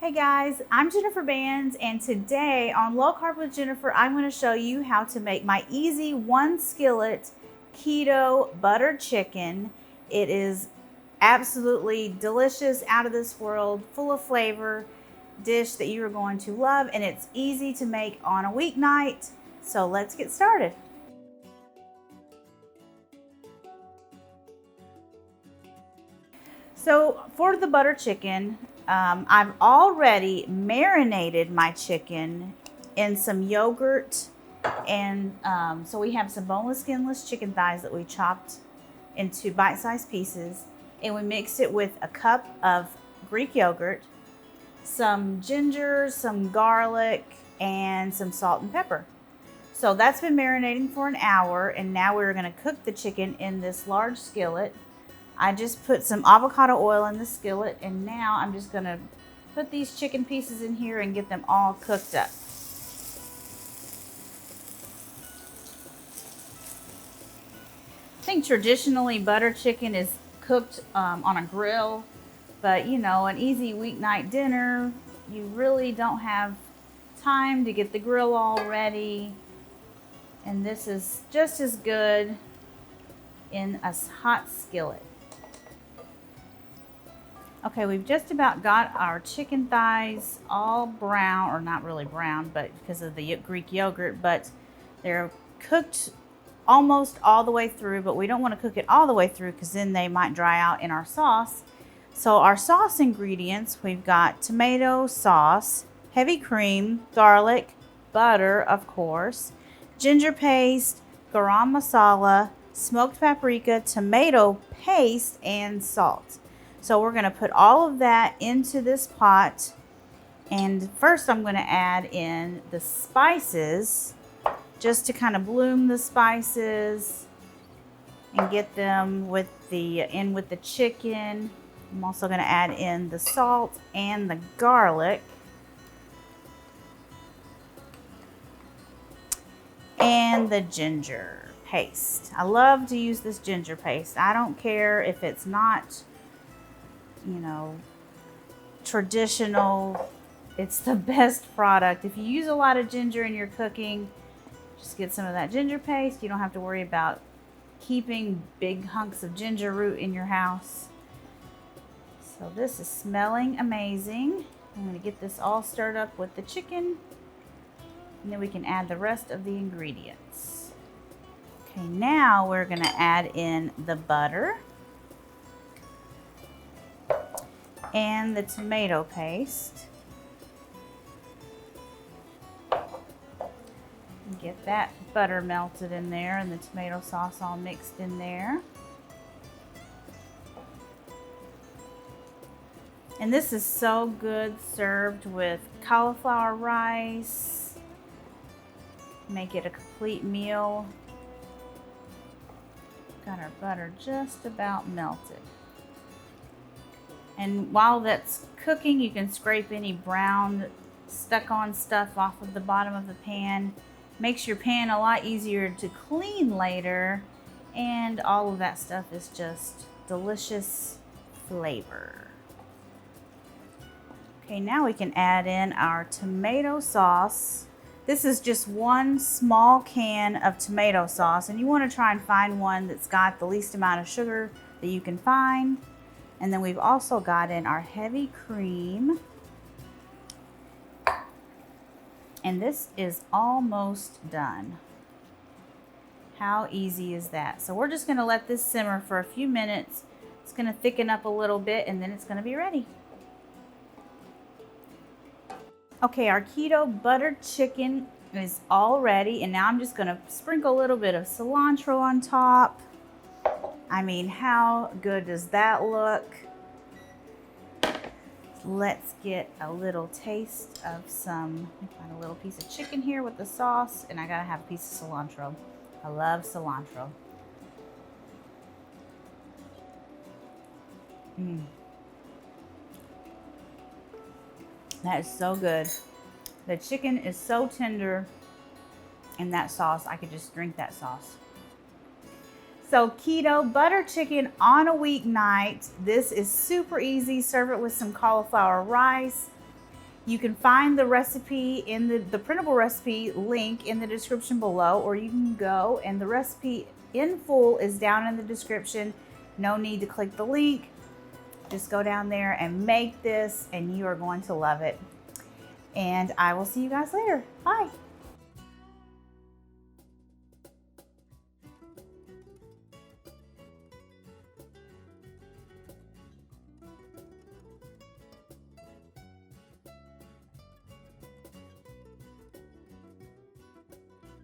Hey guys, I'm Jennifer Bands, and today on Low Carb with Jennifer, I'm going to show you how to make my easy one skillet keto butter chicken. It is absolutely delicious, out of this world, full of flavor dish that you are going to love, and it's easy to make on a weeknight. So let's get started. So for the butter chicken, I've already marinated my chicken in some yogurt, and so we have some boneless, skinless chicken thighs that we chopped into bite-sized pieces, and we mixed it with a cup of Greek yogurt, some ginger, some garlic, and some salt and pepper. So that's been marinating for an hour, and now we're going to cook the chicken in this large skillet. I just put some avocado oil in the skillet, and now I'm just gonna put these chicken pieces in here and get them all cooked up. I think traditionally butter chicken is cooked on a grill, but you know, an easy weeknight dinner, you really don't have time to get the grill all ready, and this is just as good in a hot skillet. Okay, we've just about got our chicken thighs all brown, or not really brown, but because of the Greek yogurt, but they're cooked almost all the way through, but we don't want to cook it all the way through because then they might dry out in our sauce. So our sauce ingredients, we've got tomato sauce, heavy cream, garlic, butter, of course, ginger paste, garam masala, smoked paprika, tomato paste, and salt. So we're going to put all of that into this pot, and first I'm going to add in the spices just to kind of bloom the spices and get them with the chicken. I'm also going to add in the salt and the garlic and the ginger paste. I love to use this ginger paste. I don't care if it's not, you know, traditional. It's the best product. If you use a lot of ginger in your cooking, just get some of that ginger paste. You don't have to worry about keeping big hunks of ginger root in your house. So this is smelling amazing. I'm going to get this all stirred up with the chicken, and then we can add the rest of the ingredients. Okay, now we're going to add in the butter and the tomato paste. Get that butter melted in there and the tomato sauce all mixed in there. And this is so good served with cauliflower rice. Make it a complete meal. Got our butter just about melted. And while that's cooking, you can scrape any brown stuck on stuff off of the bottom of the pan. Makes your pan a lot easier to clean later, and all of that stuff is just delicious flavor. Okay, now we can add in our tomato sauce. This is just one small can of tomato sauce, and you want to try and find one that's got the least amount of sugar that you can find. And then we've also got in our heavy cream. And this is almost done. How easy is that? So we're just going to let this simmer for a few minutes. It's going to thicken up a little bit, and then it's going to be ready. Okay, our keto butter chicken is all ready, and now I'm just going to sprinkle a little bit of cilantro on top. I mean, how good does that look? Let's get a little taste of some, let me find a little piece of chicken here with the sauce, and I gotta have a piece of cilantro. I love cilantro. That is so good. The chicken is so tender in that sauce. I could just drink that sauce. So keto butter chicken on a weeknight. This is super easy. Serve it with some cauliflower rice. You can find the recipe in the printable recipe link in the description below, or you can go and the recipe in full is down in the description. No need to click the link. Just go down there and make this and you are going to love it. And I will see you guys later. Bye.